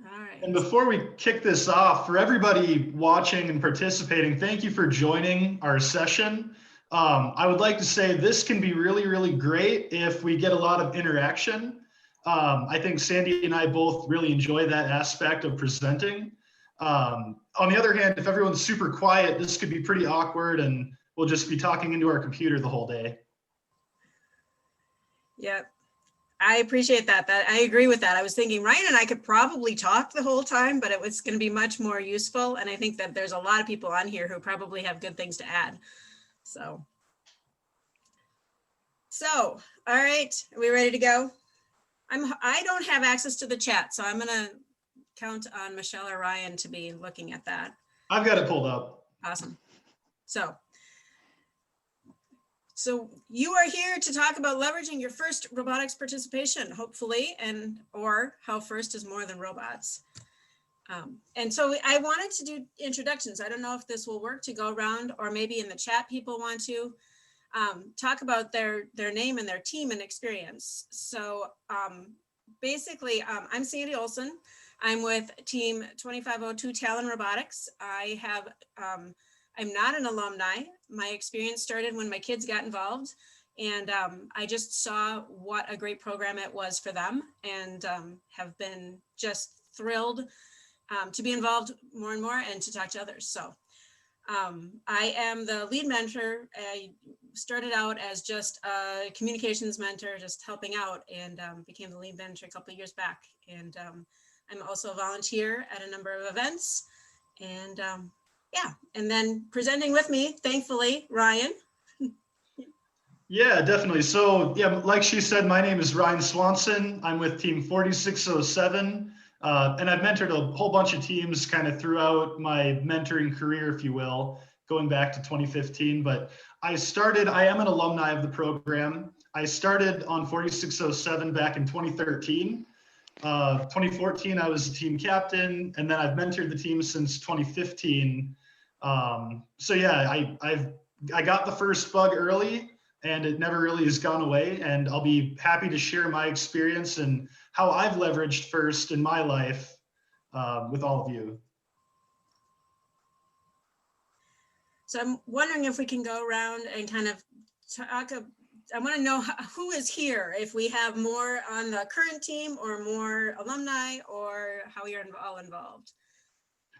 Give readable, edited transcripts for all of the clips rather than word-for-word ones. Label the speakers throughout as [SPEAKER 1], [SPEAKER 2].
[SPEAKER 1] All right.
[SPEAKER 2] And before we kick this off, for everybody watching and participating, thank you for joining our session. I would like to say this can be really, really great if we get a lot of interaction. I think Sandy and I both really enjoy that aspect of presenting. On the other hand, if everyone's super quiet, this could be pretty awkward and we'll just be talking into our computer the whole day.
[SPEAKER 1] Yep. I appreciate that. I agree with that. I was thinking Ryan and I could probably talk the whole time, but it was going to be much more useful. And I think that there's a lot of people on here who probably have good things to add. So, all right, are we ready to go? I don't have access to the chat, so I'm going to count on Michelle or Ryan to be looking at that.
[SPEAKER 2] I've got it pulled up.
[SPEAKER 1] Awesome. So you are here to talk about leveraging your first robotics participation, hopefully, or how first is more than robots. And so I wanted to do introductions. I don't know if this will work to go around, or maybe in the chat people want to talk about their name and their team and experience. So basically, I'm Sandy Olson. I'm with Team 2502 Talon Robotics. I'm not an alumni. My experience started when my kids got involved, and I just saw what a great program it was for them, and have been just thrilled to be involved more and more and to talk to others. So I am the lead mentor. I started out as just a communications mentor, just helping out, and became the lead mentor a couple of years back. And I'm also a volunteer at a number of events, and yeah, and then presenting with me, thankfully, Ryan.
[SPEAKER 2] Yeah, definitely. So yeah, like she said, my name is Ryan Swanson. I'm with Team 4607, and I've mentored a whole bunch of teams kind of throughout my mentoring career, if you will, going back to 2015. But I am an alumni of the program. I started on 4607 back in 2013. 2014, I was a team captain, and then I've mentored the team since 2015. So yeah, I got the first bug early, and it never really has gone away. And I'll be happy to share my experience and how I've leveraged first in my life with all of you.
[SPEAKER 1] So I'm wondering if we can go around and kind of talk. I want to know who is here, if we have more on the current team or more alumni, or how you're all involved.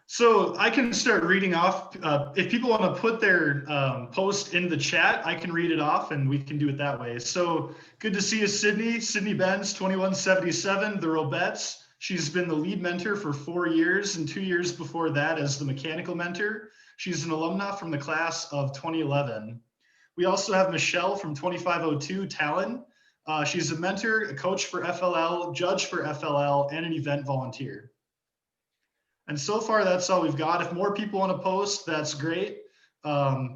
[SPEAKER 2] So I can start reading off. If people want to put their post in the chat, I can read it off and we can do it that way. So good to see you, Sydney. Sydney Benz, 2177, the Robettes. She's been the lead mentor for 4 years, and 2 years before that as the mechanical mentor. She's an alumna from the class of 2011. We also have Michelle from 2502 Talon. She's a mentor, a coach for FLL, judge for FLL, and an event volunteer. And so far, that's all we've got. If more people want to post, that's great.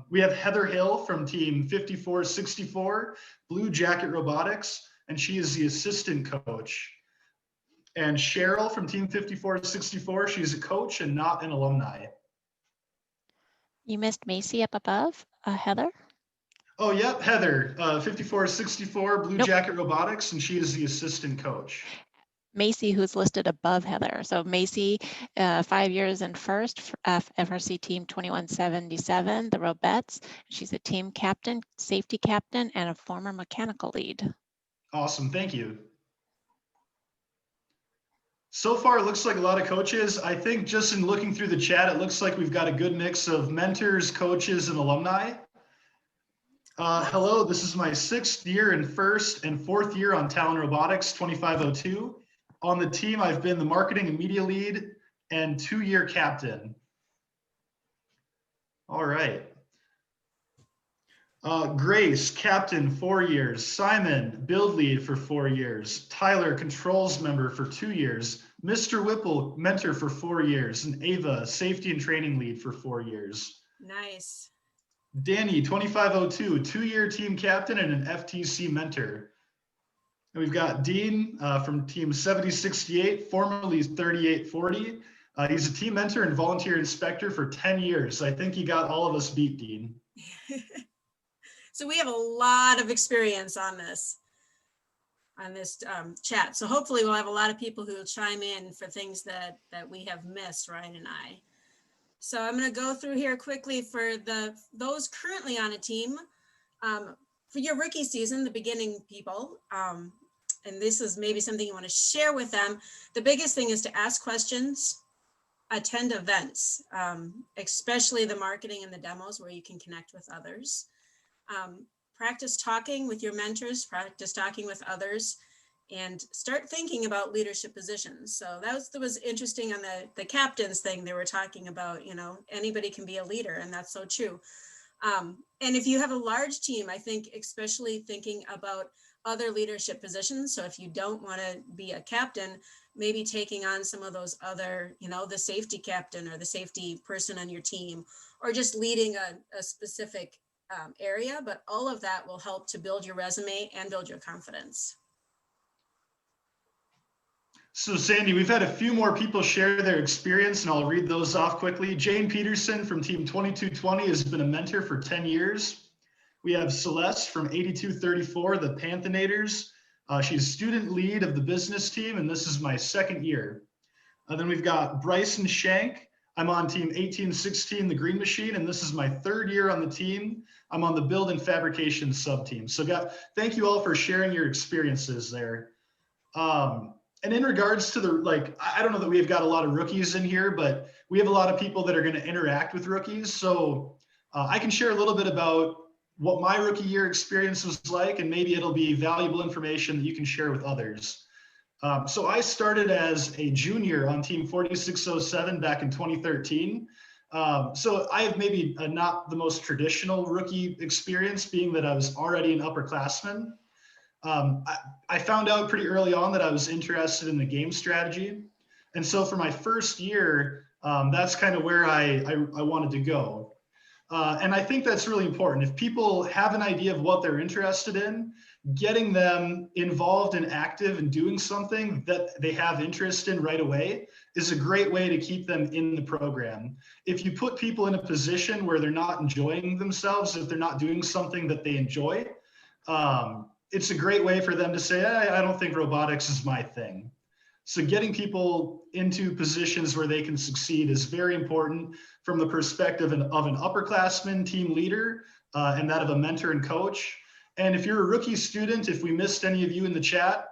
[SPEAKER 2] We have Heather Hill from Team 5464, Blue Jacket Robotics, and she is the assistant coach. And Cheryl from Team 5464, she's a coach and not an alumni.
[SPEAKER 3] You missed Macy up above, Heather.
[SPEAKER 2] Oh, yep, Heather, 5464 Blue
[SPEAKER 3] Nope.
[SPEAKER 2] Jacket Robotics, and she is the assistant coach.
[SPEAKER 3] Macy, who's listed above Heather. So Macy, 5 years in first, FRC Team 2177, the Robettes. She's a team captain, safety captain, and a former mechanical lead.
[SPEAKER 2] Awesome, thank you. So far, it looks like a lot of coaches. I think just in looking through the chat, it looks like we've got a good mix of mentors, coaches, and alumni. Hello, this is my 6th year in first and 4th year on Talon Robotics 2502. On the team, I've been the marketing and media lead and 2-year captain. All right. Grace, captain, 4 years. Simon, build lead for 4 years. Tyler, controls member for 2 years. Mr. Whipple, mentor for 4 years. And Ava, safety and training lead for 4 years.
[SPEAKER 1] Nice.
[SPEAKER 2] Danny, 2502, 2-year team captain and an FTC mentor. And we've got Dean from Team 7068, formerly 3840. He's a team mentor and volunteer inspector for 10 years. I think he got all of us beat, Dean.
[SPEAKER 1] So we have a lot of experience on this. chat. So hopefully we'll have a lot of people who will chime in for things that we have missed, Ryan and I. So I'm going to go through here quickly for those currently on a team. For your rookie season, the beginning people, and this is maybe something you want to share with them. The biggest thing is to ask questions, attend events, especially the marketing and the demos where you can connect with others. Practice talking with your mentors, practice talking with others, and start thinking about leadership positions. So that was interesting on the captains thing. They were talking about, you know, anybody can be a leader, and that's so true. And if you have a large team, I think especially thinking about other leadership positions. So if you don't want to be a captain, maybe taking on some of those other, you know, the safety captain or the safety person on your team, or just leading a specific area, but all of that will help to build your resume and build your confidence.
[SPEAKER 2] So Sandy, we've had a few more people share their experience, and I'll read those off quickly. Jane Peterson from Team 2220 has been a mentor for 10 years. We have Celeste from 8234, the Panthenators. She's student lead of the business team, and this is my second year. Then we've got Bryson Shank. I'm on Team 1816, the Green Machine, and this is my third year on the team. I'm on the build and fabrication sub-team. So thank you all for sharing your experiences there. And in regards to I don't know that we've got a lot of rookies in here, but we have a lot of people that are going to interact with rookies. So I can share a little bit about what my rookie year experience was like, and maybe it'll be valuable information that you can share with others. So I started as a junior on Team 4607 back in 2013. So I have maybe not the most traditional rookie experience, being that I was already an upperclassman. I found out pretty early on that I was interested in the game strategy. And so for my first year, that's kind of where I wanted to go. And I think that's really important. If people have an idea of what they're interested in, getting them involved and active and doing something that they have interest in right away is a great way to keep them in the program. If you put people in a position where they're not enjoying themselves, if they're not doing something that they enjoy, it's a great way for them to say, I don't think robotics is my thing. So getting people into positions where they can succeed is very important from the perspective of an upperclassman team leader and that of a mentor and coach. And if you're a rookie student, if we missed any of you in the chat,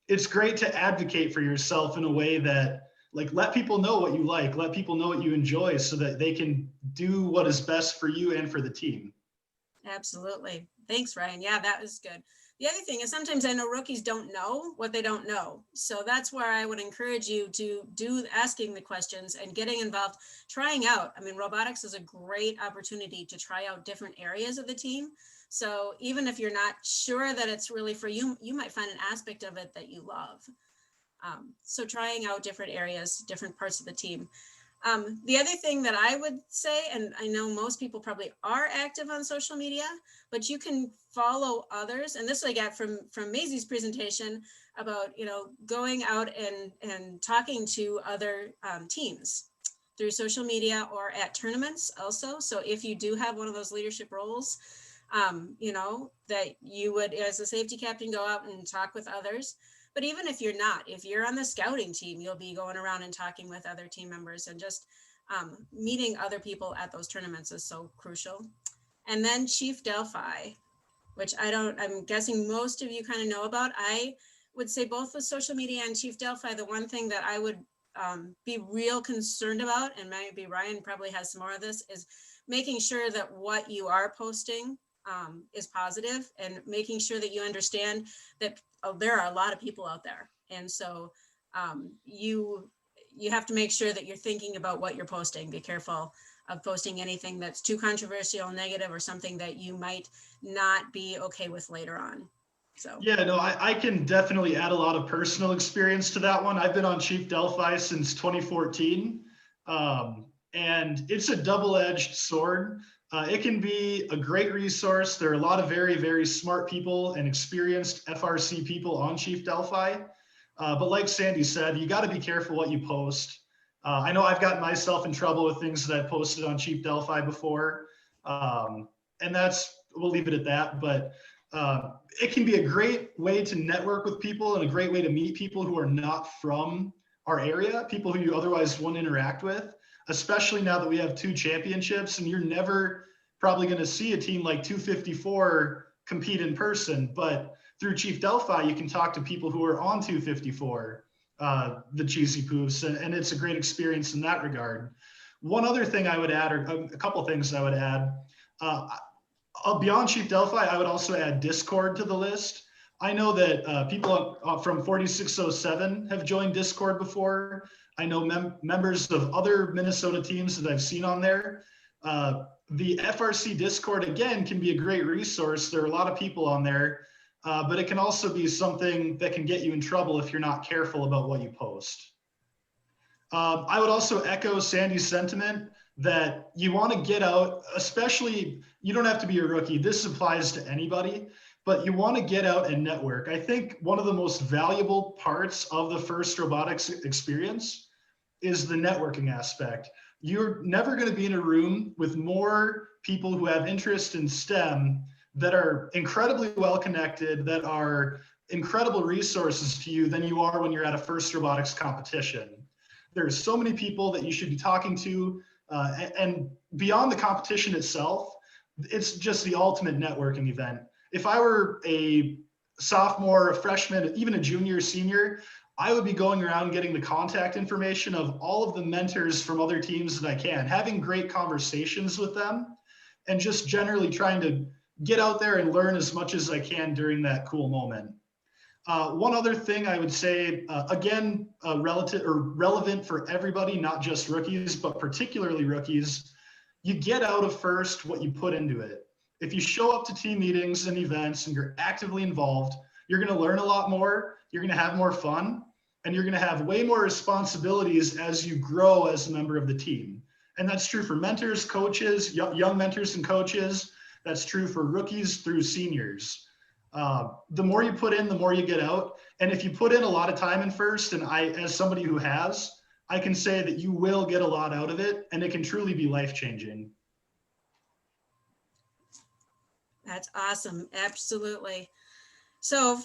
[SPEAKER 2] it's great to advocate for yourself in a way that, like, let people know what you like, let people know what you enjoy so that they can do what is best for you and for the team.
[SPEAKER 1] Absolutely. Thanks, Ryan. Yeah, that was good. The other thing is sometimes I know rookies don't know what they don't know. So that's where I would encourage you to do asking the questions and getting involved, trying out. I mean, robotics is a great opportunity to try out different areas of the team. So even if you're not sure that it's really for you, you might find an aspect of it that you love. So trying out different areas, different parts of the team. The other thing that I would say, and I know most people probably are active on social media, but you can follow others. And this I got from Maisie's presentation about, you know, going out and talking to other teams through social media or at tournaments also. So if you do have one of those leadership roles, you know, that you would, as a safety captain, go out and talk with others. But even if you're not, if you're on the scouting team, you'll be going around and talking with other team members, and just meeting other people at those tournaments is so crucial. And then Chief Delphi, which I'm guessing most of you kind of know about. I would say both with social media and Chief Delphi, the one thing that I would be real concerned about, and maybe Ryan probably has some more of this, is making sure that what you are posting is positive, and making sure that you understand that there are a lot of people out there. And so you have to make sure that you're thinking about what you're posting. Be careful of posting anything that's too controversial, negative, or something that you might not be okay with later on. So
[SPEAKER 2] yeah, no, I can definitely add a lot of personal experience to that one. I've been on Chief Delphi since 2014, and it's a double-edged sword. It can be a great resource. There are a lot of very, very smart people and experienced FRC people on Chief Delphi. But like Sandy said, you got to be careful what you post. I know I've gotten myself in trouble with things that I posted on Chief Delphi before. And we'll leave it at that. But It can be a great way to network with people and a great way to meet people who are not from our area, people who you otherwise wouldn't interact with, especially now that we have 2 championships and you're never probably going to see a team like 254 compete in person. But through Chief Delphi, you can talk to people who are on 254, the Cheesy Poofs, and it's a great experience in that regard. One other thing I would add, or a couple things I would add, beyond Chief Delphi, I would also add Discord to the list. I know that people from 4607 have joined Discord before. I know members of other Minnesota teams that I've seen on there. The FRC Discord, again, can be a great resource. There are a lot of people on there, but it can also be something that can get you in trouble if you're not careful about what you post. I would also echo Sandy's sentiment that you want to get out, especially, you don't have to be a rookie. This applies to anybody, but you want to get out and network. I think one of the most valuable parts of the first robotics experience is the networking aspect. You're never going to be in a room with more people who have interest in STEM that are incredibly well connected, that are incredible resources to you than you are when you're at a first robotics competition. There's so many people that you should be talking to, and beyond the competition itself, it's just the ultimate networking event. If I were a sophomore, a freshman, even a junior, senior, I would be going around getting the contact information of all of the mentors from other teams that I can, having great conversations with them, and just generally trying to get out there and learn as much as I can during that cool moment. One other thing I would say, again, relevant for everybody, not just rookies, but particularly rookies, you get out of first what you put into it. If you show up to team meetings and events and you're actively involved, you're going to learn a lot more, you're going to have more fun, and you're going to have way more responsibilities as you grow as a member of the team. And that's true for mentors, coaches, young mentors and coaches. That's true for rookies through seniors. The more you put in, the more you get out. And if you put in a lot of time in first, and I, as somebody who has, I can say that you will get a lot out of it, and it can truly be life-changing.
[SPEAKER 1] That's awesome. Absolutely. So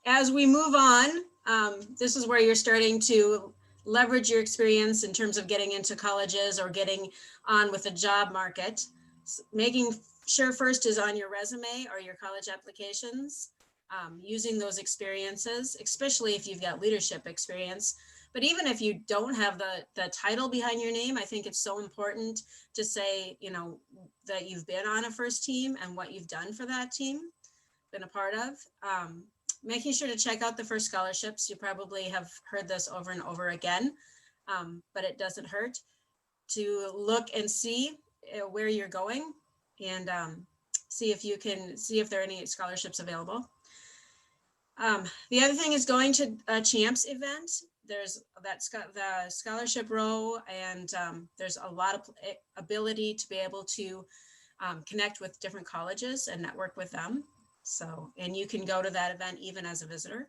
[SPEAKER 1] as we move on, this is where you're starting to leverage your experience in terms of getting into colleges or getting on with the job market. Making sure first is on your resume or your college applications, using those experiences, especially if you've got leadership experience. But even if you don't have the title behind your name, I think it's so important to say, you know, that you've been on a first team and what you've done for that team, been a part of. Making sure to check out the first scholarships. You probably have heard this over and over again, but it doesn't hurt to look and see where you're going and see if there are any scholarships available. The other thing is going to a Champs event. There's the scholarship row, and there's a lot of ability to be able to connect with different colleges and network with them. So, and you can go to that event even as a visitor.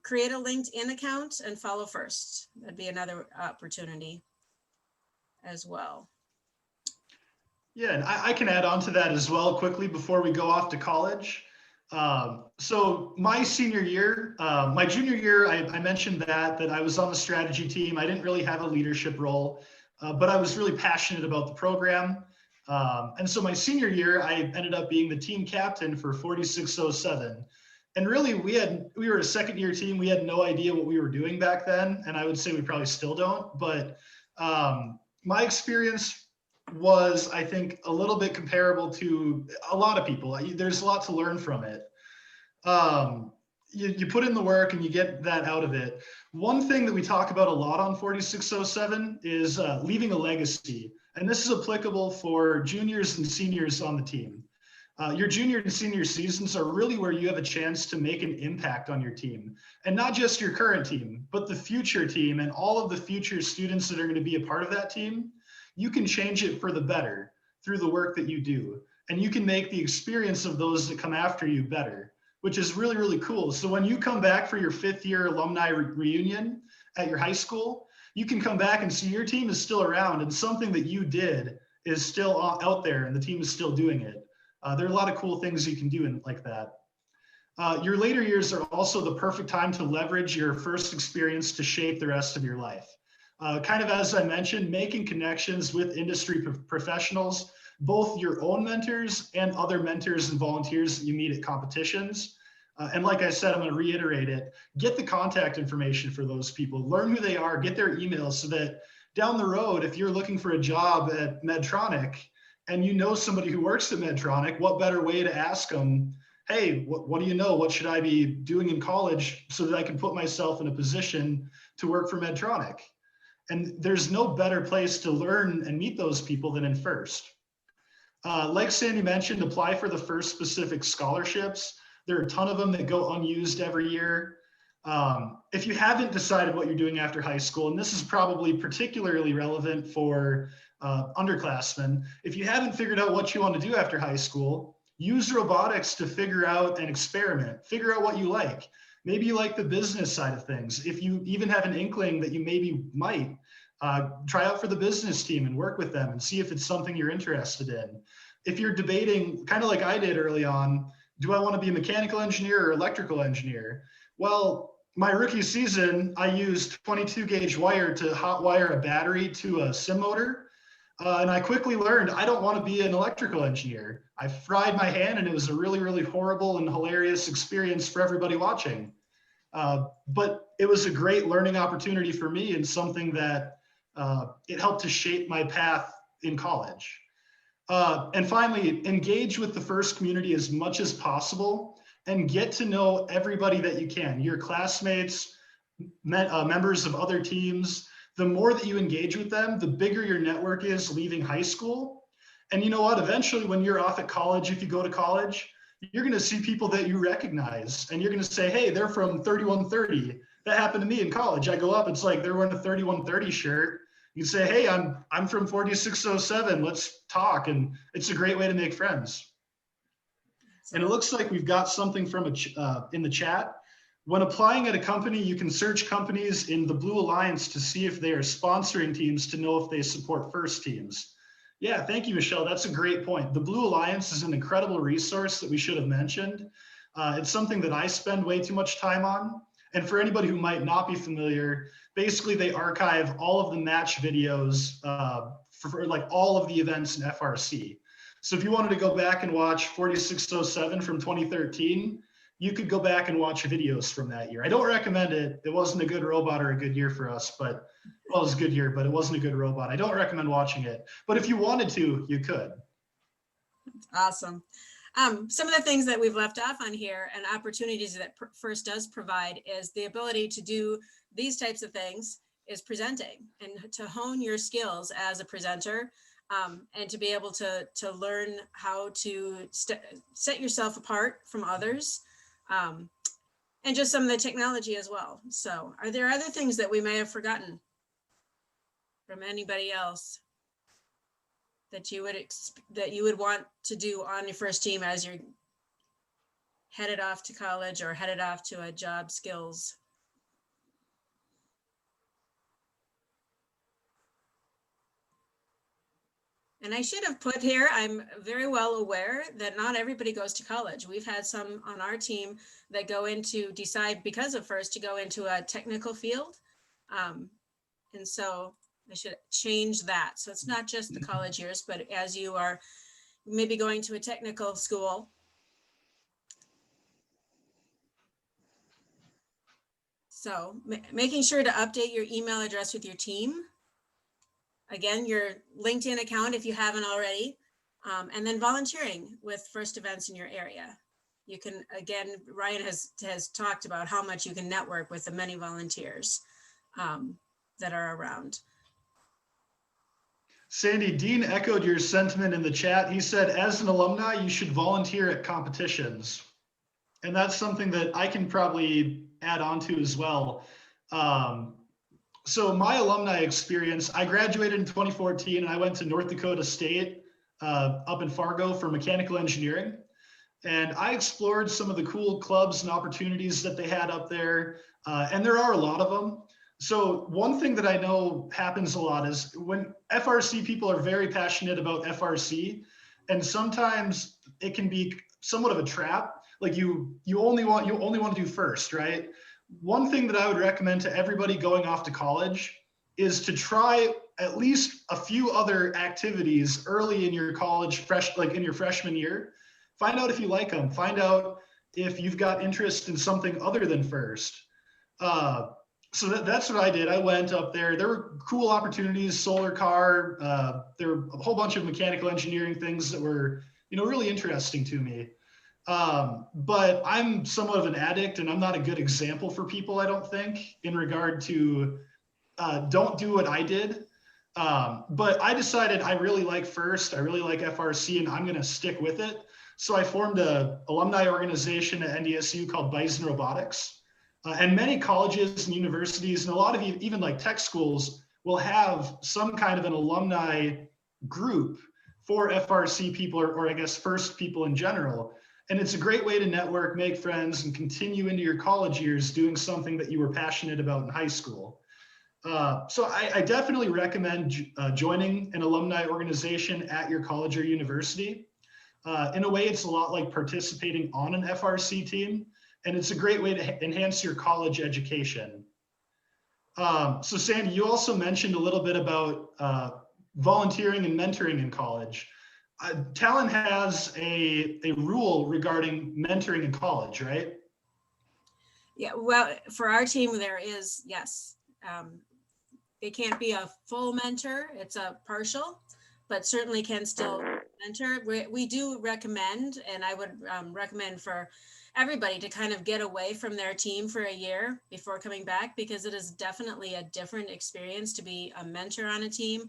[SPEAKER 1] Create a LinkedIn account and follow first. That'd be another opportunity as well.
[SPEAKER 2] Yeah, and I can add on to that as well quickly before we go off to college. So my senior year, my junior year, I mentioned that I was on the strategy team. I didn't really have a leadership role, but I was really passionate about the program. And so my senior year, I ended up being the team captain for 4607. And really, we were a second year team. We had no idea what we were doing back then. And I would say we probably still don't. But my experience was, I think, a little bit comparable to a lot of people. There's a lot to learn from it. You put in the work and you get that out of it. One thing that we talk about a lot on 4607 is leaving a legacy. And this is applicable for juniors and seniors on the team. Your junior and senior seasons are really where you have a chance to make an impact on your team. And not just your current team, but the future team and all of the future students that are going to be a part of that team. You can change it for the better through the work that you do. And you can make the experience of those that come after you better, which is really, really cool. So when you come back for your 5th year alumni reunion at your high school, you can come back and see your team is still around and something that you did is still out there and the team is still doing it. There are a lot of cool things you can do like that. Your later years are also the perfect time to leverage your first experience to shape the rest of your life. Kind of as I mentioned, making connections with industry professionals, both your own mentors and other mentors and volunteers that you meet at competitions. And like I said, I'm going to reiterate it, get the contact information for those people, learn who they are, get their emails so that down the road, if you're looking for a job at Medtronic and you know somebody who works at Medtronic, what better way to ask them, hey, what do you know? What should I be doing in college so that I can put myself in a position to work for Medtronic? And there's no better place to learn and meet those people than in FIRST. Like Sandy mentioned, apply for the FIRST specific scholarships. There are a ton of them that go unused every year. If you haven't decided what you're doing after high school, and this is probably particularly relevant for underclassmen, if you haven't figured out what you want to do after high school, use robotics to figure out and experiment, figure out what you like. Maybe you like the business side of things. If you even have an inkling that you maybe might, try out for the business team and work with them and see if it's something you're interested in. If you're debating, kind of like I did early on, do I want to be a mechanical engineer or electrical engineer? Well, my rookie season, I used 22 gauge wire to hot wire a battery to a sim motor. And I quickly learned I don't want to be an electrical engineer. I fried my hand and it was a really, really horrible and hilarious experience for everybody watching. But it was a great learning opportunity for me and something that it helped to shape my path in college. And finally, engage with the FIRST community as much as possible and get to know everybody that you can, your classmates, members of other teams. The more that you engage with them, the bigger your network is leaving high school. And you know what, eventually when you're off at college, if you go to college, you're gonna see people that you recognize and you're gonna say, hey, they're from 3130. That happened to me in college. I go up, it's like they're wearing a 3130 shirt. You say, hey, I'm from 4607, let's talk. And it's a great way to make friends. And it looks like we've got something from in the chat. When applying at a company, you can search companies in the Blue Alliance to see if they are sponsoring teams to know if they support FIRST teams. Yeah, thank you, Michelle. That's a great point. The Blue Alliance is an incredible resource that we should have mentioned. It's something that I spend way too much time on. And for anybody who might not be familiar, basically they archive all of the match videos for like all of the events in FRC. So if you wanted to go back and watch 4607 from 2013, you could go back and watch videos from that year. I don't recommend it. It wasn't a good robot or a good year for us, but well, it was a good year, but it wasn't a good robot. I don't recommend watching it, but if you wanted to, you could.
[SPEAKER 1] Awesome. Some of the things that we've left off on here and opportunities that FIRST does provide is the ability to do these types of things is presenting and to hone your skills as a presenter and to be able to learn how to set yourself apart from others and just some of the technology as well. So are there other things that we may have forgotten from anybody else that you would want to do on your FIRST team as you're headed off to college or headed off to a job skills? And I should have put here, I'm very well aware that not everybody goes to college. We've had some on our team that go into decide because of FIRST to go into a technical field. And so I should change that. So it's not just the college years, but as you are maybe going to a technical school. So making sure to update your email address with your team. Again, your LinkedIn account if you haven't already, and then volunteering with FIRST events in your area. You can, again, Ryan has talked about how much you can network with the many volunteers that are around.
[SPEAKER 2] Sandy, Dean echoed your sentiment in the chat. He said, as an alumni, you should volunteer at competitions. And that's something that I can probably add on to as well. So my alumni experience, I graduated in 2014 and I went to North Dakota State up in Fargo for mechanical engineering. And I explored some of the cool clubs and opportunities that they had up there. And there are a lot of them. So one thing that I know happens a lot is when FRC people are very passionate about FRC, and sometimes it can be somewhat of a trap. Like you only want to do first, right? One thing that I would recommend to everybody going off to college is to try at least a few other activities early in your college, like in your freshman year. Find out if you like them. Find out if you've got interest in something other than first. So that's what I did. I went up there. There were cool opportunities, solar car. There were a whole bunch of mechanical engineering things that were, really interesting to me. But I'm somewhat of an addict, and I'm not a good example for people, I don't think, in regard to don't do what I did. But I decided I really like FIRST, I really like FRC, and I'm going to stick with it. So I formed an alumni organization at NDSU called Bison Robotics. And many colleges and universities, and a lot of even like tech schools, will have some kind of an alumni group for FRC people, or I guess FIRST people in general. And it's a great way to network, make friends, and continue into your college years doing something that you were passionate about in high school. So I definitely recommend joining an alumni organization at your college or university. In a way, it's a lot like participating on an FRC team, and it's a great way to enhance your college education. So Sandy, you also mentioned a little bit about volunteering and mentoring in college. Talon has a rule regarding mentoring in college, right?
[SPEAKER 1] Yeah, well, for our team, there is, yes. It can't be a full mentor, it's a partial, but certainly can still mentor. We do recommend, and I would recommend for everybody to kind of get away from their team for a year before coming back, because it is definitely a different experience to be a mentor on a team.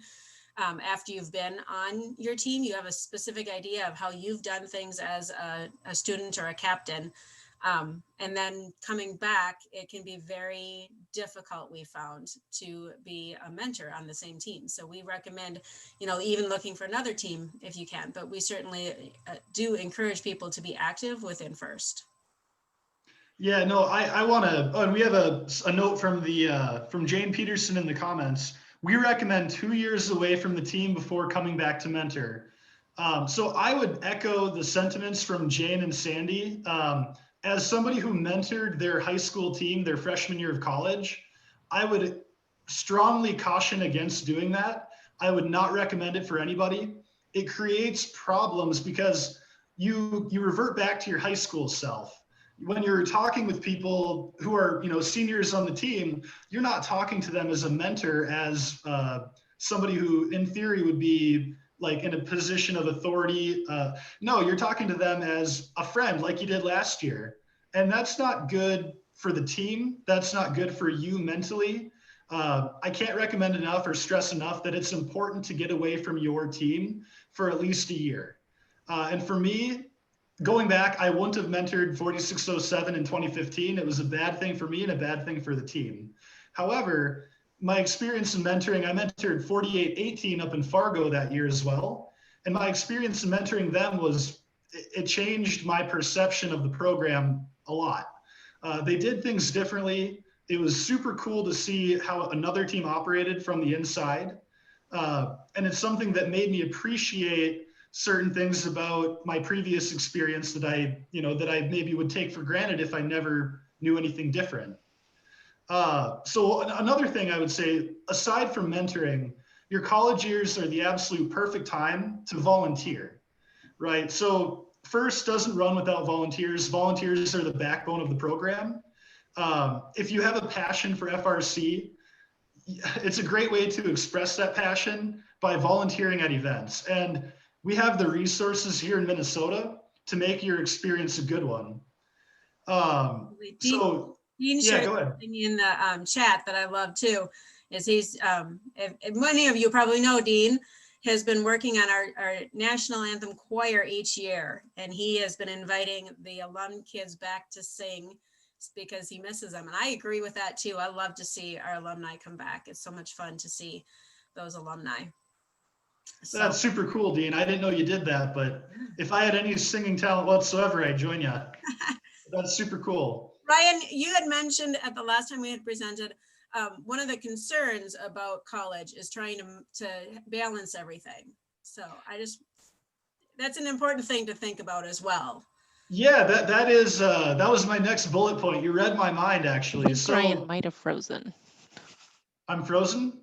[SPEAKER 1] After you've been on your team, you have a specific idea of how you've done things as a student or a captain. And then coming back, it can be very difficult, we found, to be a mentor on the same team. So we recommend, even looking for another team if you can, but we certainly do encourage people to be active within FIRST.
[SPEAKER 2] Yeah, no, I want to, and we have a note from Jane Peterson in the comments. We recommend 2 years away from the team before coming back to mentor. So I would echo the sentiments from Jane and Sandy. As somebody who mentored their high school team their freshman year of college, I would strongly caution against doing that. I would not recommend it for anybody. It creates problems because you revert back to your high school self. When you're talking with people who are, seniors on the team, you're not talking to them as a mentor, as somebody who in theory would be like in a position of authority. No, you're talking to them as a friend, like you did last year. And that's not good for the team. That's not good for you mentally. I can't recommend enough or stress enough that it's important to get away from your team for at least a year. And for me, going back, I wouldn't have mentored 4607 in 2015. It was a bad thing for me and a bad thing for the team. However, my experience in mentoring, I mentored 4818 up in Fargo that year as well. And my experience in mentoring them it changed my perception of the program a lot. They did things differently. It was super cool to see how another team operated from the inside. And it's something that made me appreciate certain things about my previous experience that I maybe would take for granted if I never knew anything different. So another thing I would say, aside from mentoring, your college years are the absolute perfect time to volunteer, right? So FIRST doesn't run without volunteers. Volunteers are the backbone of the program. If you have a passion for FRC, it's a great way to express that passion by volunteering at events. And we have the resources here in Minnesota to make your experience a good one.
[SPEAKER 1] Dean
[SPEAKER 2] yeah,
[SPEAKER 1] shared
[SPEAKER 2] go ahead.
[SPEAKER 1] something in the chat that I love too, is he's, if many of you probably know, Dean has been working on our national anthem choir each year. And he has been inviting the alum kids back to sing because he misses them. And I agree with that too. I love to see our alumni come back. It's so much fun to see those alumni. So.
[SPEAKER 2] That's super cool, Dean. I didn't know you did that, but if I had any singing talent whatsoever, I'd join you. That's super cool.
[SPEAKER 1] Ryan, you had mentioned at the last time we had presented, one of the concerns about college is trying to balance everything. So That's an important thing to think about as well.
[SPEAKER 2] Yeah, that was my next bullet point. You read my mind,
[SPEAKER 3] I
[SPEAKER 2] actually.
[SPEAKER 3] think Brian
[SPEAKER 2] So
[SPEAKER 3] might have frozen.
[SPEAKER 2] I'm frozen.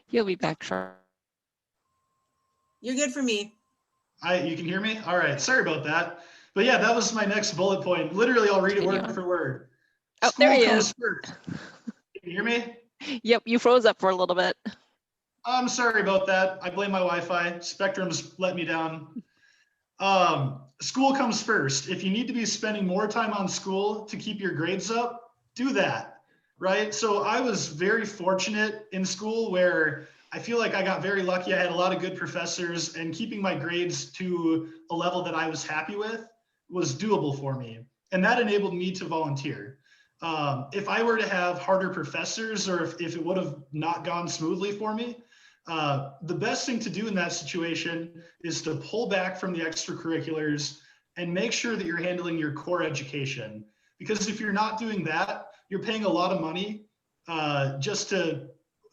[SPEAKER 3] He'll be back shortly.
[SPEAKER 1] You're good for me.
[SPEAKER 2] You can hear me? All right. Sorry about that. But yeah, that was my next bullet point. Literally, I'll read it
[SPEAKER 3] Continue
[SPEAKER 2] word
[SPEAKER 3] on.
[SPEAKER 2] for word.
[SPEAKER 3] Oh, there
[SPEAKER 2] School
[SPEAKER 3] he
[SPEAKER 2] comes
[SPEAKER 3] is.
[SPEAKER 2] first. Can you hear me?
[SPEAKER 3] Yep, you froze up for a little bit.
[SPEAKER 2] I'm sorry about that. I blame my Wi-Fi. Spectrum's let me down. School comes first. If you need to be spending more time on school to keep your grades up, do that, right? So I was very fortunate in school where I feel like I got very lucky. I had a lot of good professors, and keeping my grades to a level that I was happy with was doable for me. And that enabled me to volunteer. If I were to have harder professors, or if it would have not gone smoothly for me, the best thing to do in that situation is to pull back from the extracurriculars and make sure that you're handling your core education. Because if you're not doing that, you're paying a lot of money just to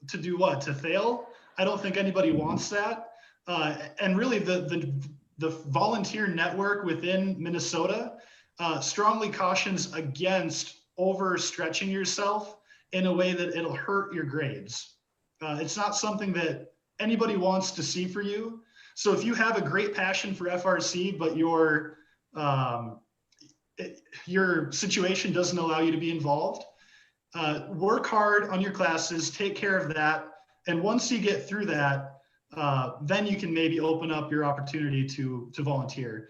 [SPEAKER 2] do what? To fail? I don't think anybody wants that. And really, the volunteer network within Minnesota strongly cautions against overstretching yourself in a way that it'll hurt your grades. It's not something that anybody wants to see for you. So if you have a great passion for FRC, but your situation doesn't allow you to be involved, work hard on your classes, take care of that. And once you get through that, then you can maybe open up your opportunity to volunteer.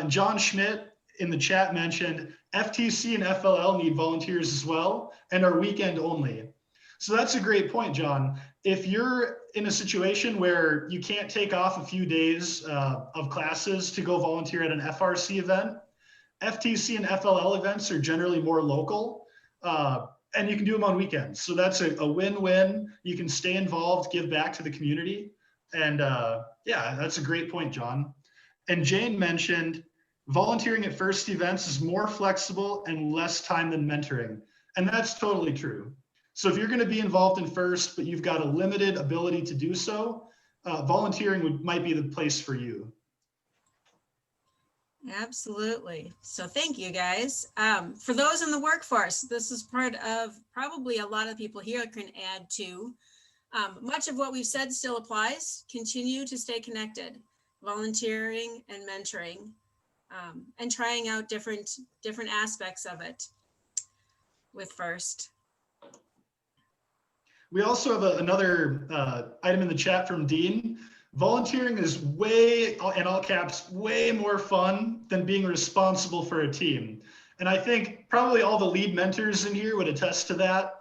[SPEAKER 2] John Schmidt in the chat mentioned FTC and FLL need volunteers as well and are weekend only. So that's a great point, John. If you're in a situation where you can't take off a few days of classes to go volunteer at an FRC event, FTC and FLL events are generally more local, and you can do them on weekends. So that's a win-win. You can stay involved, give back to the community. And yeah, that's a great point, John. And Jane mentioned volunteering at FIRST events is more flexible and less time than mentoring. And that's totally true. So if you're going to be involved in FIRST, but you've got a limited ability to do so, volunteering might be the place for you.
[SPEAKER 1] Absolutely. So thank you guys. For those in the workforce, this is part of probably a lot of people here can add to. Much of what we've said still applies. Continue to stay connected, volunteering and mentoring, and trying out different aspects of it with FIRST.
[SPEAKER 2] We also have another item in the chat from Dean. Volunteering is way, in all caps, way more fun than being responsible for a team. And I think probably all the lead mentors in here would attest to that.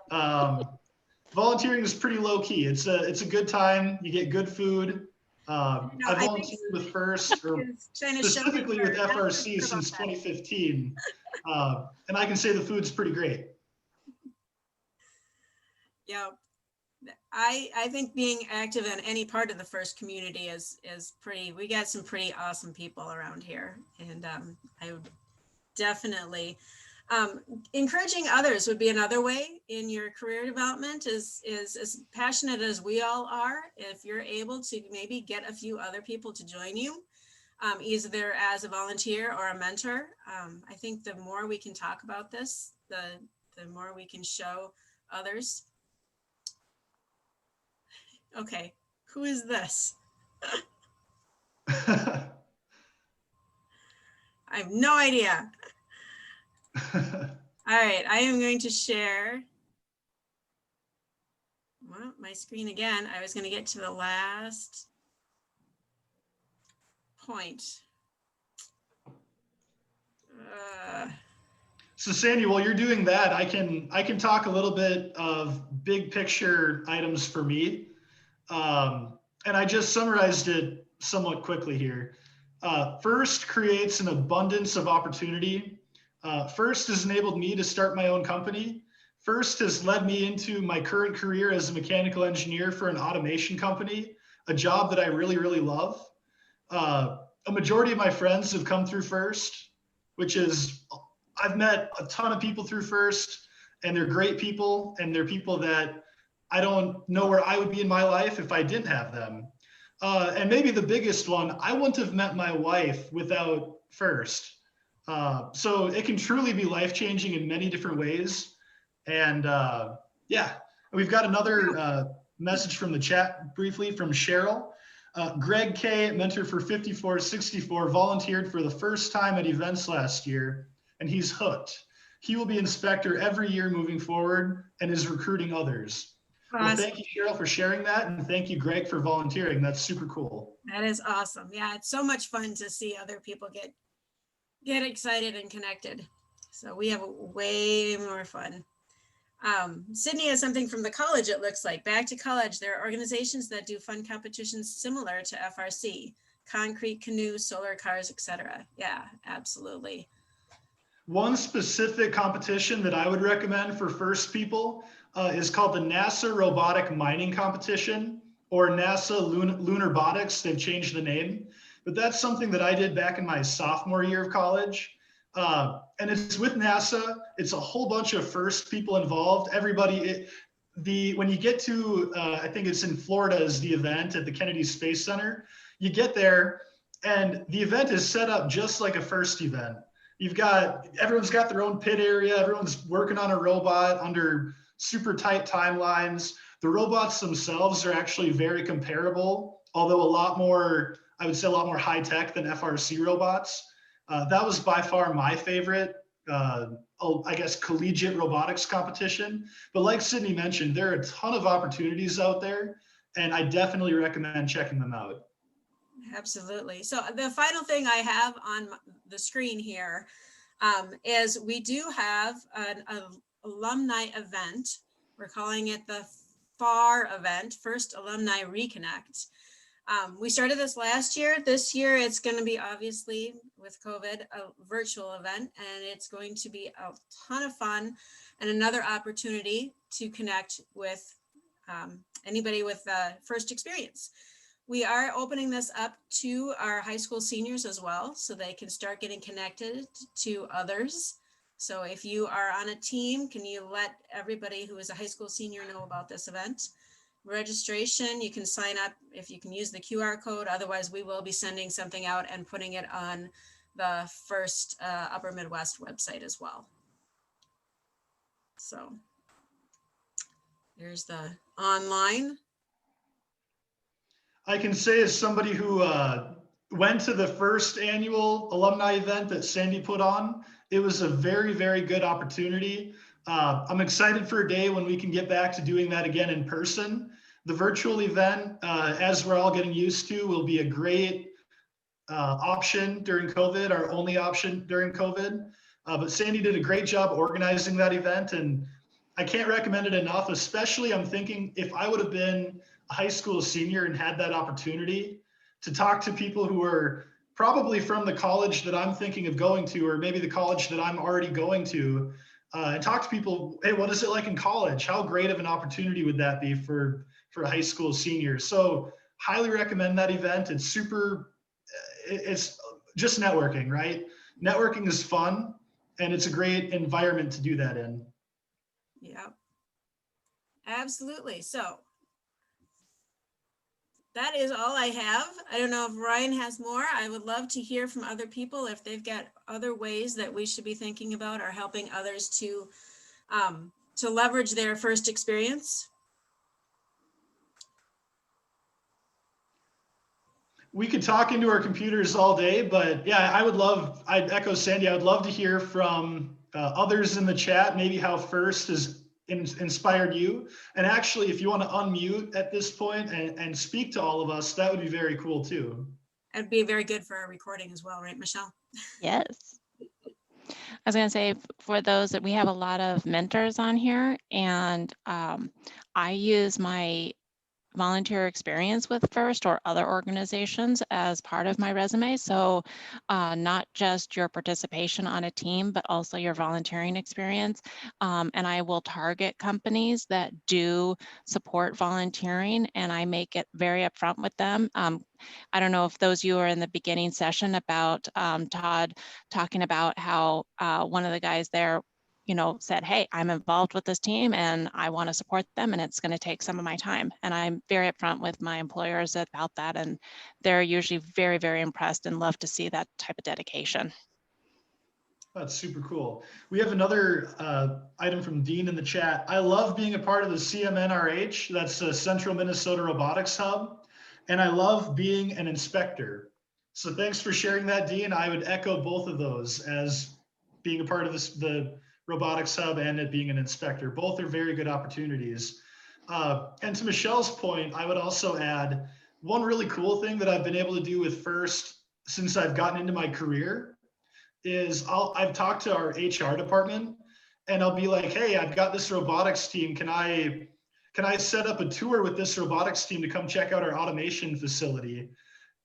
[SPEAKER 2] Volunteering is pretty low key. It's a good time. You get good food. I volunteered with FIRST, or specifically with FRC since 2015. And I can say the food's pretty great.
[SPEAKER 1] Yeah. I think being active in any part of the FIRST community is pretty, we got some pretty awesome people around here. And I would definitely, encouraging others would be another way in your career development is as passionate as we all are. If you're able to maybe get a few other people to join you, either as a volunteer or a mentor, I think the more we can talk about this, the more we can show others. Okay, who is this? I have no idea. All right, I am going to share my screen again. I was going to get to the last point.
[SPEAKER 2] So Sandy, while you're doing that, I can talk a little bit of big picture items for me. And I just summarized it somewhat quickly here. FIRST creates an abundance of opportunity. FIRST has enabled me to start my own company. FIRST has led me into my current career as a mechanical engineer for an automation company, a job that I really, really love. A majority of my friends have come through FIRST, which is, I've met a ton of people through FIRST, and they're great people, and they're people that I don't know where I would be in my life if I didn't have them. And maybe the biggest one, I wouldn't have met my wife without FIRST. So it can truly be life-changing in many different ways. And yeah, we've got another message from the chat briefly from Cheryl. Greg K, mentor for 5464, volunteered for the first time at events last year, and he's hooked. He will be inspector every year moving forward and is recruiting others.
[SPEAKER 1] Awesome.
[SPEAKER 2] Well, thank you, Cheryl, for sharing that, and thank you, Greg, for volunteering. That's super cool.
[SPEAKER 1] That is awesome. Yeah, it's so much fun to see other people get excited and connected. So we have way more fun. Sydney has something from the college, it looks like. Back to college, there are organizations that do fun competitions similar to FRC, concrete, canoe, solar cars, etc. Yeah, absolutely.
[SPEAKER 2] One specific competition that I would recommend for FIRST people is called the NASA Robotic Mining Competition, or NASA Lunarbotics. They've changed the name, but that's something that I did back in my sophomore year of college. And it's with NASA. It's a whole bunch of FIRST people involved. Everybody, when you get to, I think it's in Florida is the event at the Kennedy Space Center. You get there and the event is set up just like a FIRST event. Everyone's got their own pit area. Everyone's working on a robot under super tight timelines. The robots themselves are actually very comparable, although a lot more, I would say a lot more high tech than FRC robots. That was by far my favorite, I guess, collegiate robotics competition. But like Sydney mentioned, there are a ton of opportunities out there, and I definitely recommend checking them out.
[SPEAKER 1] Absolutely. So the final thing I have on the screen here is we do have an alumni event. We're calling it the FAR event, First Alumni Reconnect. We started this last year. This year, it's going to be, obviously, with COVID, a virtual event, and it's going to be a ton of fun and another opportunity to connect with anybody with FIRST experience. We are opening this up to our high school seniors as well, so they can start getting connected to others. So if you are on a team, can you let everybody who is a high school senior know about this event? Registration, you can sign up if you can use the QR code. Otherwise, we will be sending something out and putting it on the FIRST Upper Midwest website as well. So here's the online.
[SPEAKER 2] I can say, as somebody who went to the first annual alumni event that Sandy put on, it was a very, very good opportunity. I'm excited for a day when we can get back to doing that again in person. The virtual event, as we're all getting used to, will be a great option during COVID, our only option during COVID. But Sandy did a great job organizing that event, and I can't recommend it enough. Especially, I'm thinking, if I would have been a high school senior and had that opportunity to talk to people who are probably from the college that I'm thinking of going to, or maybe the college that I'm already going to, and talk to people, hey, what is it like in college? How great of an opportunity would that be for a high school senior? So highly recommend that event. It's just networking, right? Networking is fun, and it's a great environment to do that in.
[SPEAKER 1] Yeah, absolutely. So that is all I have. I don't know if Ryan has more. I would love to hear from other people if they've got other ways that we should be thinking about or helping others to leverage their FIRST experience.
[SPEAKER 2] We could talk into our computers all day, but yeah, I'd echo Sandy. I would love to hear from others in the chat, maybe how FIRST has inspired you. And actually, if you want to unmute at this point and speak to all of us, that would be very cool too.
[SPEAKER 1] That'd be very good for our recording as well, right, Michelle?
[SPEAKER 3] Yes. I was going to say, for those that we have a lot of mentors on here, and I use my volunteer experience with FIRST or other organizations as part of my resume. So not just your participation on a team, but also your volunteering experience. And I will target companies that do support volunteering, and I make it very upfront with them. I don't know if those of you are in the beginning session about Todd talking about how one of the guys there said, hey, I'm involved with this team and I want to support them and it's going to take some of my time. And I'm very upfront with my employers about that. And they're usually very, very impressed and love to see that type of dedication.
[SPEAKER 2] That's super cool. We have another item from Dean in the chat. I love being a part of the CMNRH, that's the Central Minnesota Robotics Hub, and I love being an inspector. So thanks for sharing that, Dean. I would echo both of those as being a part of the Robotics Hub and it being an inspector. Both are very good opportunities. And to Michelle's point, I would also add one really cool thing that I've been able to do with FIRST since I've gotten into my career is I've talked to our HR department and I'll be like, hey, I've got this robotics team. Can I set up a tour with this robotics team to come check out our automation facility?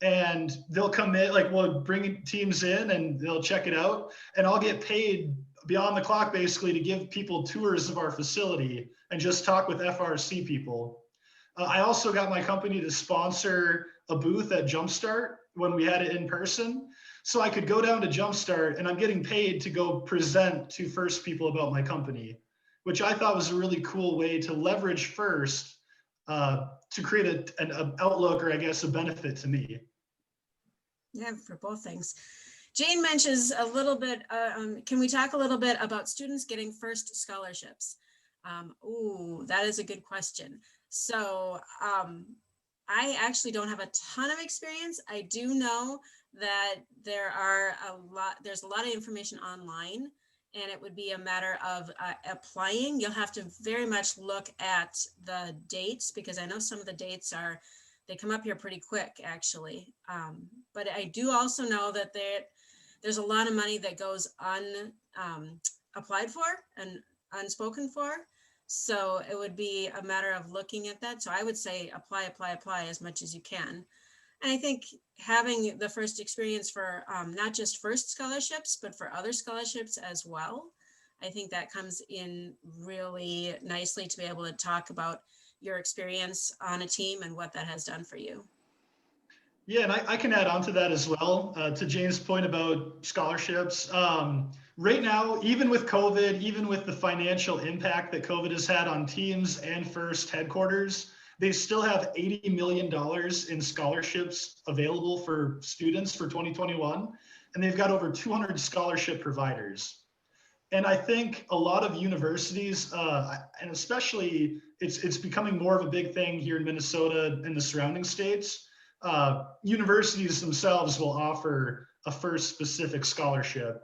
[SPEAKER 2] And they'll come in, like we'll bring teams in and they'll check it out and I'll get paid beyond the clock basically to give people tours of our facility and just talk with FRC people. I also got my company to sponsor a booth at JUMPSTART when we had it in person. So I could go down to JUMPSTART and I'm getting paid to go present to FIRST people about my company, which I thought was a really cool way to leverage FIRST to create an outlook or I guess a benefit to me.
[SPEAKER 1] Yeah, for both things. Jane mentions a little bit, can we talk a little bit about students getting FIRST scholarships? Ooh, that is a good question. So I actually don't have a ton of experience. I do know that there's a lot of information online and it would be a matter of applying. You'll have to very much look at the dates because I know some of the dates they come up here pretty quick actually. But I do also know that there's a lot of money that goes applied for and unspoken for. So it would be a matter of looking at that. So I would say apply as much as you can. And I think having the FIRST experience for not just FIRST scholarships, but for other scholarships as well, I think that comes in really nicely to be able to talk about your experience on a team and what that has done for you.
[SPEAKER 2] Yeah, and I can add on to that as well, to Jane's point about scholarships. Right now, even with COVID, even with the financial impact that COVID has had on teams and FIRST headquarters, they still have $80 million in scholarships available for students for 2021, and they've got over 200 scholarship providers. And I think a lot of universities, and especially it's becoming more of a big thing here in Minnesota and the surrounding states, universities themselves will offer a FIRST specific scholarship.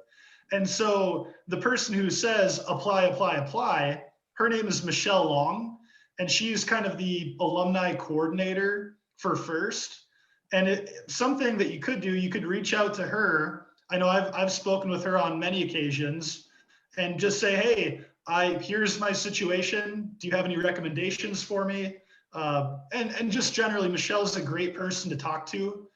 [SPEAKER 2] And so the person who says apply, her name is Michelle Long, and she's kind of the alumni coordinator for FIRST. And something that you could do, you could reach out to her. I know I've spoken with her on many occasions and just say, hey, here's my situation. Do you have any recommendations for me? And just generally, Michelle's a great person to talk to.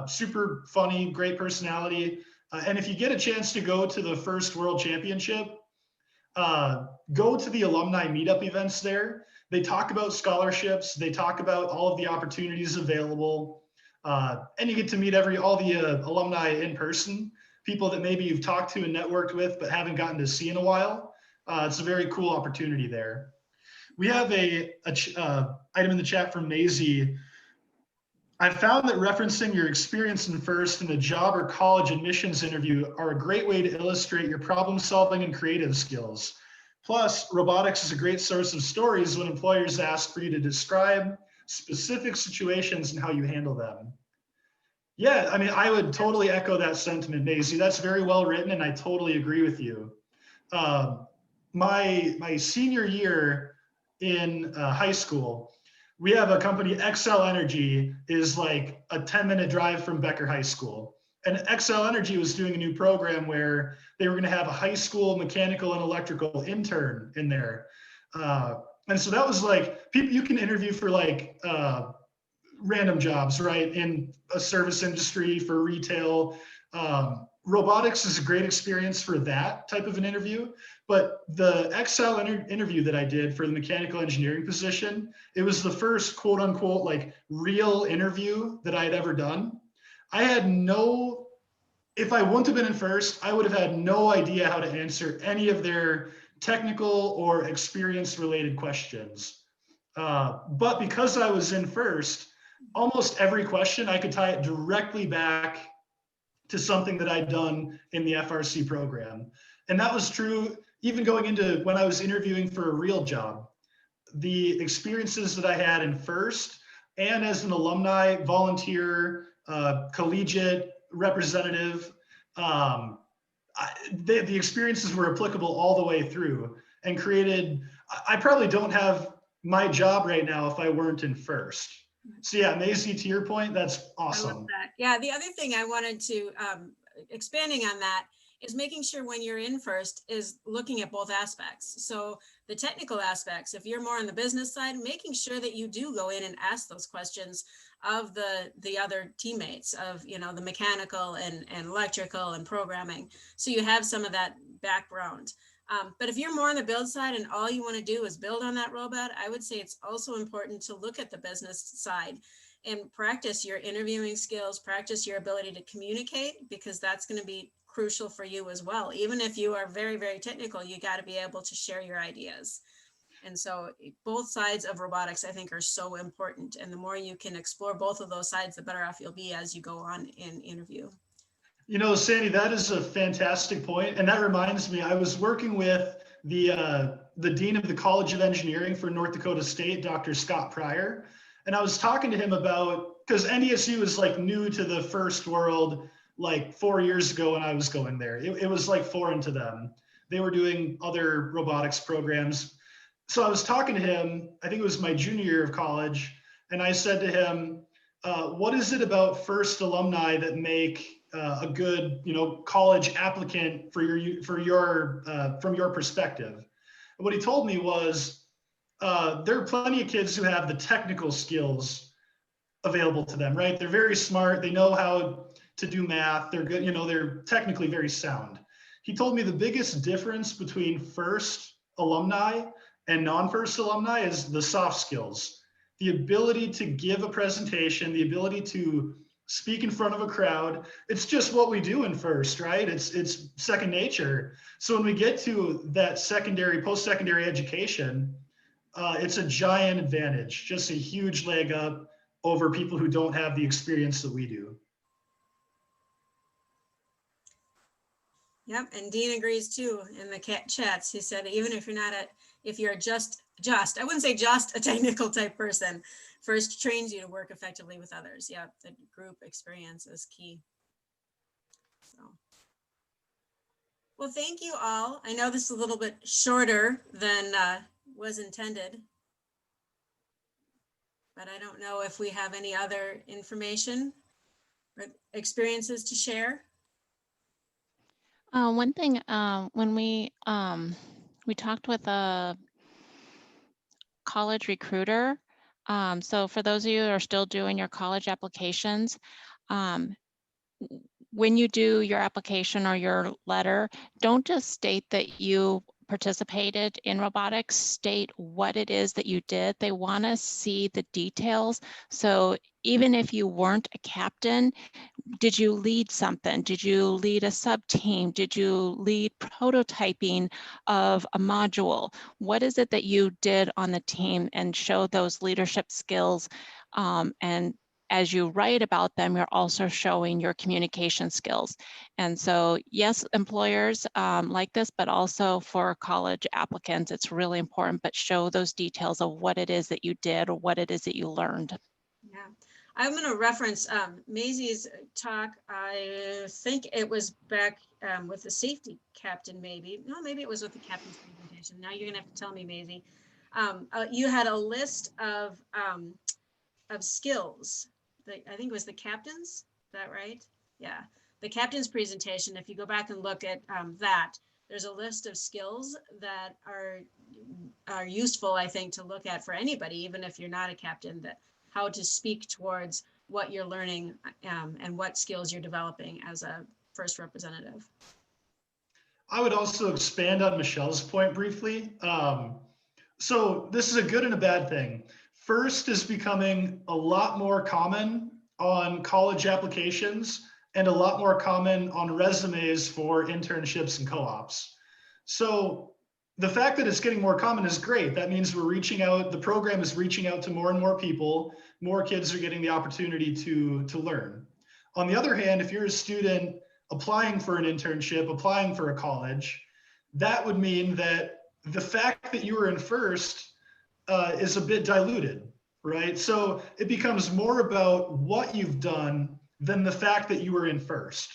[SPEAKER 2] Super funny, great personality. And if you get a chance to go to the FIRST World Championship, go to the alumni meetup events there. They talk about scholarships. They talk about all of the opportunities available. And you get to meet all the alumni in person, people that maybe you've talked to and networked with, but haven't gotten to see in a while. It's a very cool opportunity there. We have a item in the chat from Maisie. I found that referencing your experience in FIRST in a job or college admissions interview are a great way to illustrate your problem solving and creative skills. Plus, robotics is a great source of stories when employers ask for you to describe specific situations and how you handle them. Yeah, I mean, I would totally echo that sentiment, Maisie. That's very well written, and I totally agree with you. My senior year in high school, we have a company, XL Energy, is like a 10-minute drive from Becker High School. And XL Energy was doing a new program where they were going to have a high school mechanical and electrical intern in there. And so that was like, people you can interview for like random jobs, right? In a service industry, for retail. Robotics is a great experience for that type of an interview. But the XL interview that I did for the mechanical engineering position, it was the first quote unquote like real interview that I had ever done. I had no if I wouldn't have been in first, I would have had no idea how to answer any of their technical or experience related questions. But because I was in first, almost every question I could tie it directly back to something that I'd done in the FRC program. And that was true even going into when I was interviewing for a real job. The experiences that I had in first and as an alumni, volunteer, collegiate representative, the experiences were applicable all the way through and created, I probably don't have my job right now if I weren't in first. So yeah, Maisie, to your point, that's awesome.
[SPEAKER 1] I love that. Yeah, the other thing I wanted to, expanding on that, is making sure when you're in first is looking at both aspects. So the technical aspects, if you're more on the business side, making sure that you do go in and ask those questions of the other teammates of, you know, the mechanical and electrical and programming. So you have some of that background. But if you're more on the build side and all you want to do is build on that robot, I would say it's also important to look at the business side and practice your interviewing skills, practice your ability to communicate, because that's going to be crucial for you as well. Even if you are very, very technical, you got to be able to share your ideas. And so both sides of robotics, I think, are so important. And the more you can explore both of those sides, the better off you'll be as you go on in interview.
[SPEAKER 2] You know, Sandy, that is a fantastic point. And that reminds me, I was working with the Dean of the College of Engineering for North Dakota State, Dr. Scott Pryor. And I was talking to him about, because NDSU is like new to the first world, like 4 years ago when I was going there. It was like foreign to them. They were doing other robotics programs. So I was talking to him, I think it was my junior year of college. And I said to him, what is it about first alumni that make a good, you know, college applicant for your from your perspective? And what he told me was there are plenty of kids who have the technical skills available to them, right? They're very smart. They know how to do math. They're good, you know, they're technically very sound. He told me the biggest difference between first alumni and non-first alumni is the soft skills, the ability to give a presentation, the ability to speak in front of a crowd. It's just what we do in first, right? It's second nature. So when we get to that secondary, post-secondary education, it's a giant advantage, just a huge leg up over people who don't have the experience that we do.
[SPEAKER 1] Yep, and Dean agrees too in the chats. He said, even if you're not if you're just, I wouldn't say just a technical type person, first trains you to work effectively with others. Yeah, the group experience is key. So, well, thank you all. I know this is a little bit shorter than was intended, but I don't know if we have any other information or experiences to share.
[SPEAKER 3] One thing, when we talked with a college recruiter, so for those of you who are still doing your college applications, when you do your application or your letter, don't just state that you participated in robotics, state what it is that you did. They want to see the details. So even if you weren't a captain, did you lead something? Did you lead a sub-team? Did you lead prototyping of a module? What is it that you did on the team, and show those leadership skills? And as you write about them, you're also showing your communication skills. And so, yes, employers like this, but also for college applicants, it's really important, but show those details of what it is that you did or what it is that you learned.
[SPEAKER 1] Yeah. I'm going to reference Maisie's talk. I think it was back with the safety captain, maybe. No, maybe it was with the captain's presentation. Now you're going to have to tell me, Maisie. You had a list of skills. I think it was the captain's. Is that right? Yeah. The captain's presentation, if you go back and look at that, there's a list of skills that are useful, I think, to look at for anybody, even if you're not a captain, that how to speak towards what you're learning and what skills you're developing as a first representative.
[SPEAKER 2] I would also expand on Michelle's point briefly. So this is a good and a bad thing. First is becoming a lot more common on college applications and a lot more common on resumes for internships and co-ops. So the fact that it's getting more common is great. That means we're reaching out, the program is reaching out to more and more people, more kids are getting the opportunity to learn. On the other hand, if you're a student applying for an internship, applying for a college, that would mean that the fact that you were in first is a bit diluted, right? So it becomes more about what you've done than the fact that you were in first.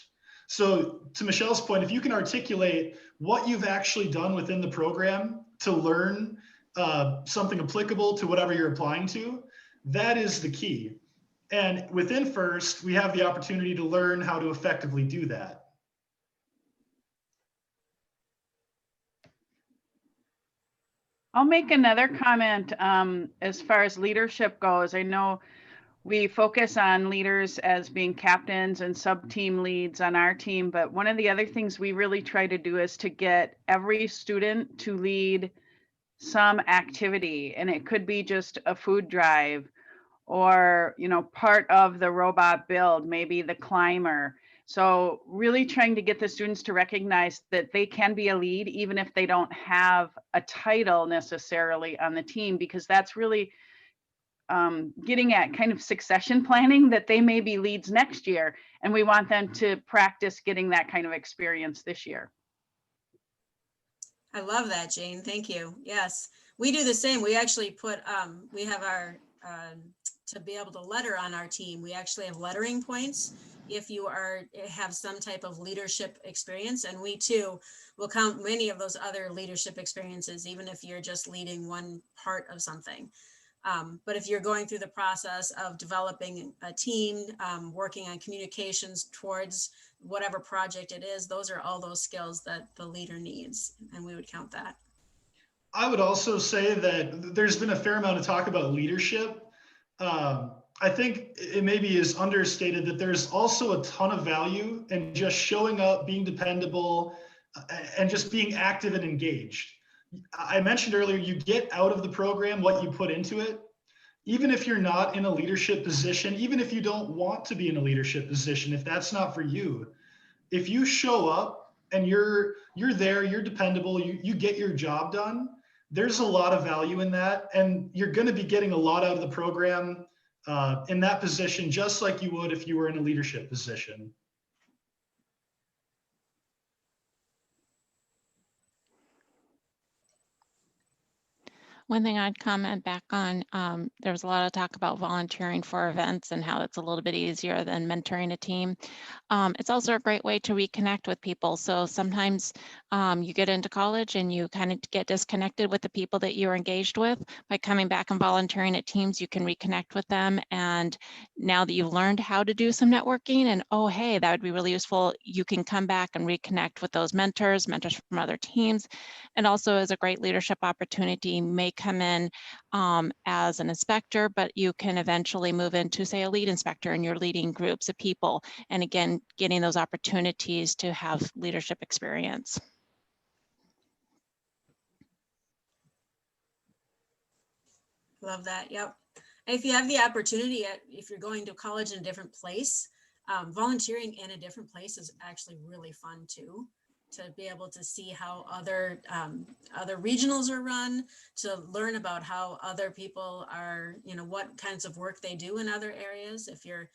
[SPEAKER 2] So to Michelle's point, if you can articulate what you've actually done within the program to learn something applicable to whatever you're applying to, that is the key. And within FIRST, we have the opportunity to learn how to effectively do that.
[SPEAKER 4] I'll make another comment as far as leadership goes. I know we focus on leaders as being captains and sub-team leads on our team, but one of the other things we really try to do is to get every student to lead some activity, and it could be just a food drive or, you know, part of the robot build, maybe the climber. So really trying to get the students to recognize that they can be a lead even if they don't have a title necessarily on the team, because that's really getting at kind of succession planning, that they may be leads next year, and we want them to practice getting that kind of experience this year.
[SPEAKER 1] I love that, Jane. Thank you. Yes, we do the same. We actually put, we have our, to be able to letter on our team, we actually have lettering points if you have some type of leadership experience, and we too will count many of those other leadership experiences, even if you're just leading one part of something. But if you're going through the process of developing a team, working on communications towards whatever project it is, those are all those skills that the leader needs, and we would count that.
[SPEAKER 2] I would also say that there's been a fair amount of talk about leadership. I think it maybe is understated that there's also a ton of value in just showing up, being dependable, and just being active and engaged. I mentioned earlier, you get out of the program what you put into it. Even if you're not in a leadership position, even if you don't want to be in a leadership position, if that's not for you, if you show up and you're there, you're dependable, you get your job done, there's a lot of value in that. And you're going to be getting a lot out of the program in that position, just like you would if you were in a leadership position.
[SPEAKER 3] One thing I'd comment back on, there's a lot of talk about volunteering for events and how it's a little bit easier than mentoring a team. It's also a great way to reconnect with people. So sometimes you get into college and you kind of get disconnected with the people that you're engaged with. By coming back and volunteering at teams, you can reconnect with them. And now that you've learned how to do some networking and, oh, hey, that would be really useful, you can come back and reconnect with those mentors from other teams. And also as a great leadership opportunity, may come in as an inspector, but you can eventually move into, say, a lead inspector, and you're leading groups of people. And again, getting those opportunities to have leadership experience.
[SPEAKER 1] Love that. Yep. If you have the opportunity, if you're going to college in a different place, volunteering in a different place is actually really fun too. To be able to see how other regionals are run, to learn about how other people are, you know, what kinds of work they do in other areas. If you're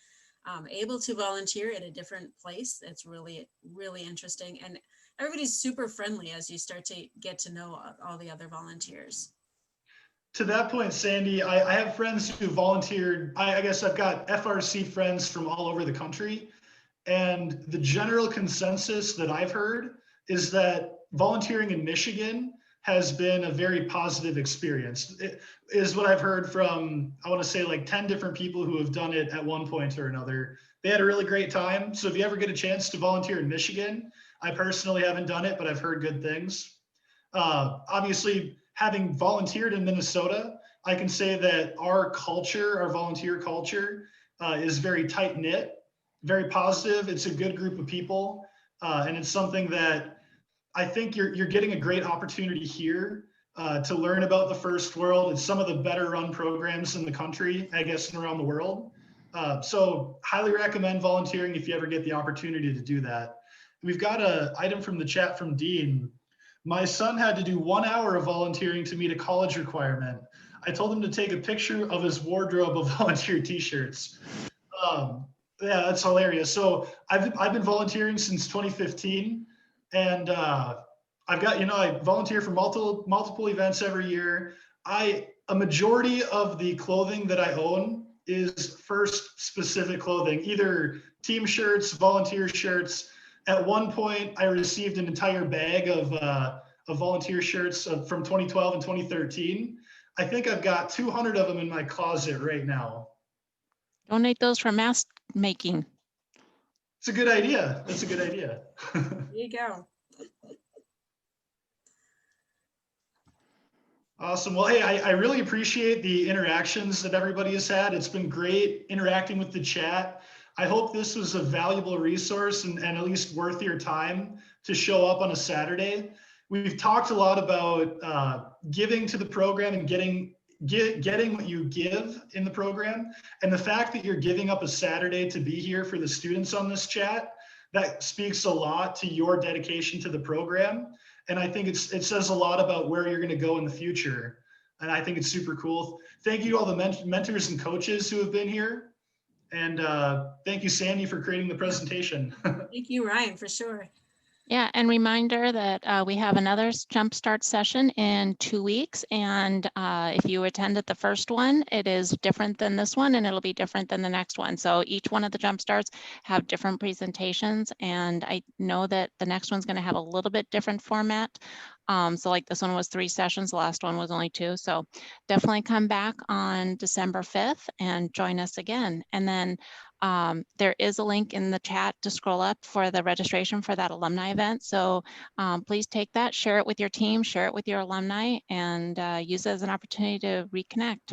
[SPEAKER 1] able to volunteer at a different place, it's really, really interesting. And everybody's super friendly as you start to get to know all the other volunteers.
[SPEAKER 2] To that point, Sandy, I have friends who volunteered. I guess I've got FRC friends from all over the country. And the general consensus that I've heard is that volunteering in Michigan has been a very positive experience. It is what I've heard from, I want to say, like 10 different people who have done it at one point or another. They had a really great time. So if you ever get a chance to volunteer in Michigan, I personally haven't done it, but I've heard good things. Obviously, having volunteered in Minnesota, I can say that our culture, our volunteer culture, is very tight knit, very positive. It's a good group of people. And it's something that I think you're getting a great opportunity here to learn about the first world. It's some of the better run programs in the country, I guess, and around the world. So highly recommend volunteering if you ever get the opportunity to do that. We've got an item from the chat from Dean. My son had to do 1 hour of volunteering to meet a college requirement. I told him to take a picture of his wardrobe of volunteer t-shirts. Yeah, that's hilarious. So I've been volunteering since 2015, and I've got, I volunteer for multiple events every year. A majority of the clothing that I own is FIRST specific clothing, either team shirts, volunteer shirts. At one point, I received an entire bag of volunteer shirts from 2012 and 2013. I think I've got 200 of them in my closet right now.
[SPEAKER 3] Donate those for mask making.
[SPEAKER 2] It's a good idea. That's a good idea.
[SPEAKER 1] There you go.
[SPEAKER 2] Awesome. Well, hey, I really appreciate the interactions that everybody has had. It's been great interacting with the chat. I hope this was a valuable resource and at least worth your time to show up on a Saturday. We've talked a lot about giving to the program and getting what you give in the program. And the fact that you're giving up a Saturday to be here for the students on this chat, that speaks a lot to your dedication to the program. And I think it says a lot about where you're going to go in the future. And I think it's super cool. Thank you to all the mentors and coaches who have been here. And thank you, Sandy, for creating the presentation.
[SPEAKER 1] Thank you, Ryan, for sure.
[SPEAKER 3] Yeah, and reminder that we have another Jumpstart session in 2 weeks. And if you attended the first one, it is different than this one, and it'll be different than the next one. So each one of the Jumpstarts have different presentations. And I know that the next one's going to have a little bit different format. So like this one was 3 sessions, the last one was only 2. So definitely come back on December 5th and join us again. And then there is a link in the chat to scroll up for the registration for that alumni event. So please take that, share it with your team, share it with your alumni, and use it as an opportunity to reconnect.